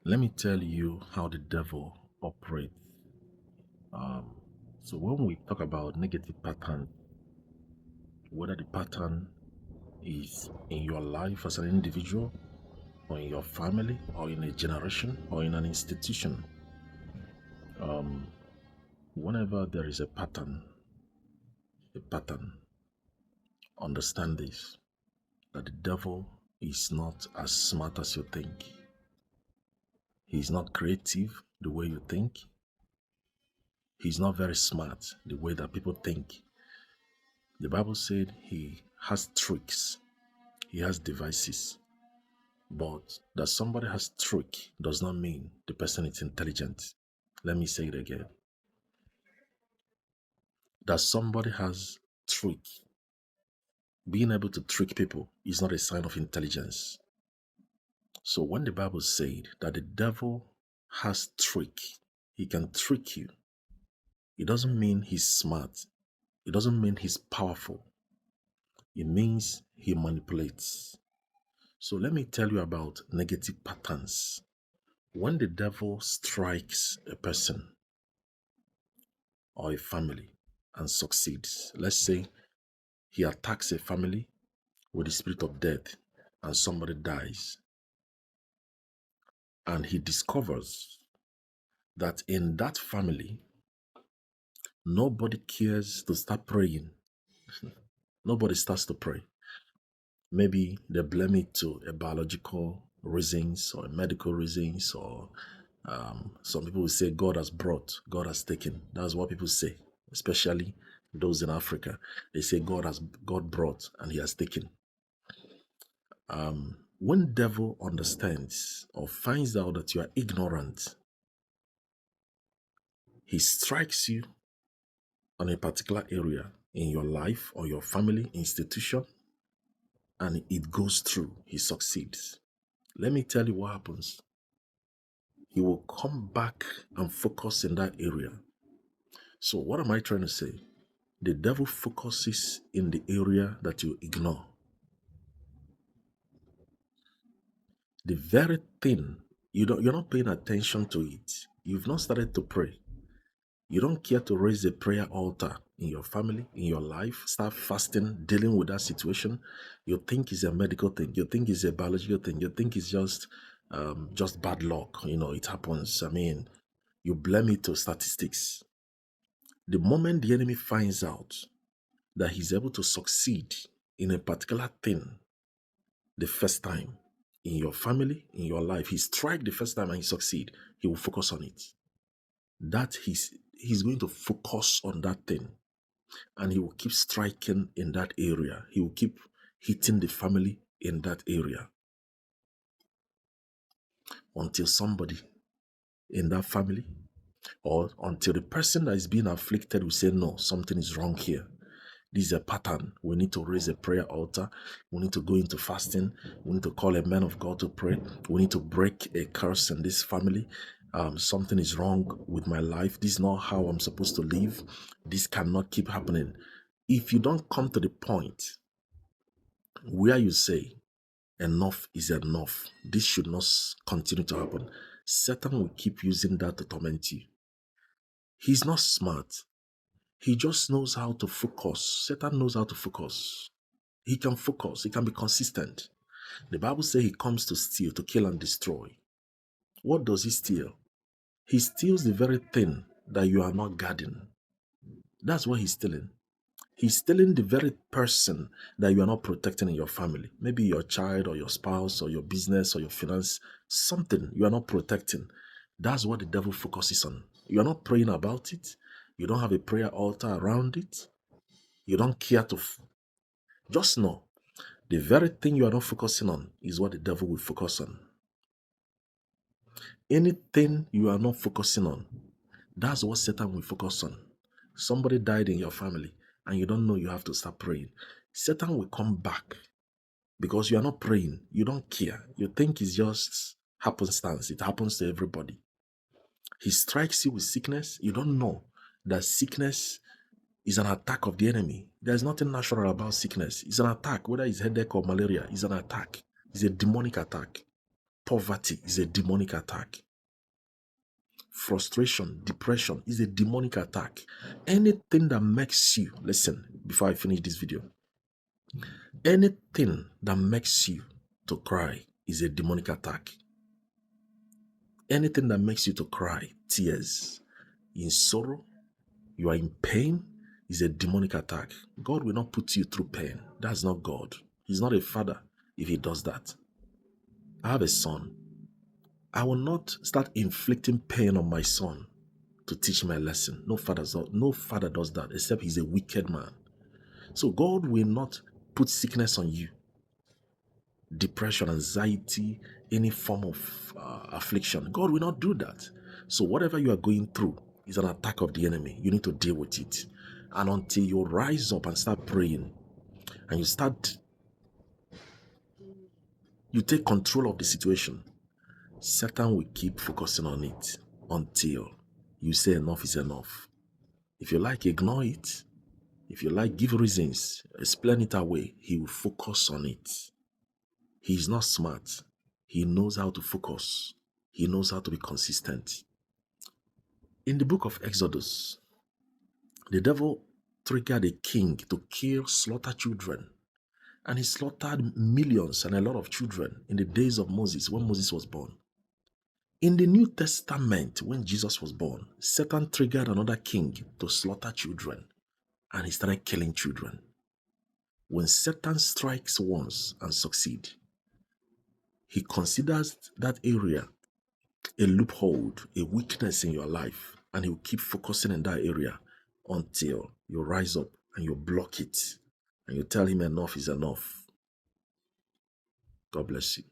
Let me tell you how the devil operates. So when we talk about negative pattern, whether the pattern is in your life as an individual, or in your family, or in a generation, or in an institution, whenever there is a pattern, understand this, that the devil is not as smart as you think. He's not creative the way you think. He's not very smart the way that people think. The Bible said he has tricks, he has devices. But that somebody has trick does not mean the person is intelligent. Let me say it again. That somebody has trick, being able to trick people is not a sign of intelligence. So when the Bible said that the devil has trick, he can trick you, it doesn't mean he's smart. It doesn't mean he's powerful. It means he manipulates. So let me tell you about negative patterns. When the devil strikes a person or a family and succeeds, let's say he attacks a family with the spirit of death and somebody dies, and he discovers that in that family, nobody cares to start praying. Nobody starts to pray. Maybe they blame it to a biological reasons or medical reasons, or some people will say God has brought, God has taken. That's what people say, especially those in Africa. They say God brought and He has taken. When devil understands or finds out that you are ignorant, he strikes you on a particular area in your life or your family institution, and it goes through. He succeeds. Let me tell you what happens. He will come back and focus in that area. So what am I trying to say? The devil focuses in the area that you ignore. The very thing you're not paying attention to it. You've not started to pray. You don't care to raise a prayer altar in your family, in your life, start fasting, dealing with that situation. You think it's a medical thing. You think it's a biological thing. You think it's just bad luck. It happens. I mean, you blame it to statistics. The moment the enemy finds out that he's able to succeed in a particular thing the first time in your family, in your life, he strike the first time and he succeed, he will focus on it. That he's going to focus on that thing, and he will keep striking in that area. He will keep hitting the family in that area until somebody in that family, or until the person that is being afflicted will say, no, something is wrong here. This is a pattern. We need to raise a prayer altar. We need to go into fasting. We need to call a man of God to pray. We need to break a curse in this family. Something is wrong with my life. This is not how I'm supposed to live. This cannot keep happening. If you don't come to the point where you say, enough is enough, this should not continue to happen, Satan will keep using that to torment you. He's not smart. He just knows how to focus. Satan knows how to focus. He can focus. He can be consistent. The Bible says he comes to steal, to kill, and destroy. What does he steal? He steals the very thing that you are not guarding. That's what he's stealing. He's stealing the very person that you are not protecting in your family. Maybe your child or your spouse or your business or your finance. Something you are not protecting. That's what the devil focuses on. You are not praying about it. You don't have a prayer altar around it. You don't care to. Just know, the very thing you are not focusing on is what the devil will focus on. Anything you are not focusing on, that's what Satan will focus on. Somebody died in your family and you don't know you have to start praying. Satan will come back because you are not praying. You don't care. You think it's just happenstance. It happens to everybody. He strikes you with sickness. You don't know that sickness is an attack of the enemy. There's nothing natural about sickness. It's an attack. Whether it's headache or malaria, it's an attack. It's a demonic attack. Poverty is a demonic attack. Frustration, depression is a demonic attack. Anything that makes you, listen, before I finish this video, anything that makes you to cry is a demonic attack. Anything that makes you to cry, tears, in sorrow, you are in pain, is a demonic attack. God will not put you through pain. That's not God. He's not a father if he does that. I have a son. I will not start inflicting pain on my son to teach him a lesson. No father does that except he's a wicked man. So God will not put sickness on you. Depression, anxiety, any form of affliction. God will not do that. So whatever you are going through is an attack of the enemy. You need to deal with it. And until you rise up and start praying, and you take control of the situation, Satan will keep focusing on it until you say enough is enough. If you like, ignore it. If you like, give reasons, explain it away. He will focus on it. He is not smart. He knows how to focus. He knows how to be consistent. In the book of Exodus, the devil triggered a king to kill, slaughter children. And he slaughtered millions and a lot of children in the days of Moses, when Moses was born. In the New Testament, when Jesus was born, Satan triggered another king to slaughter children. And he started killing children. When Satan strikes once and succeeds, he considers that area a loophole, a weakness in your life, and he will keep focusing in that area until you rise up and you block it and you tell him enough is enough. God bless you.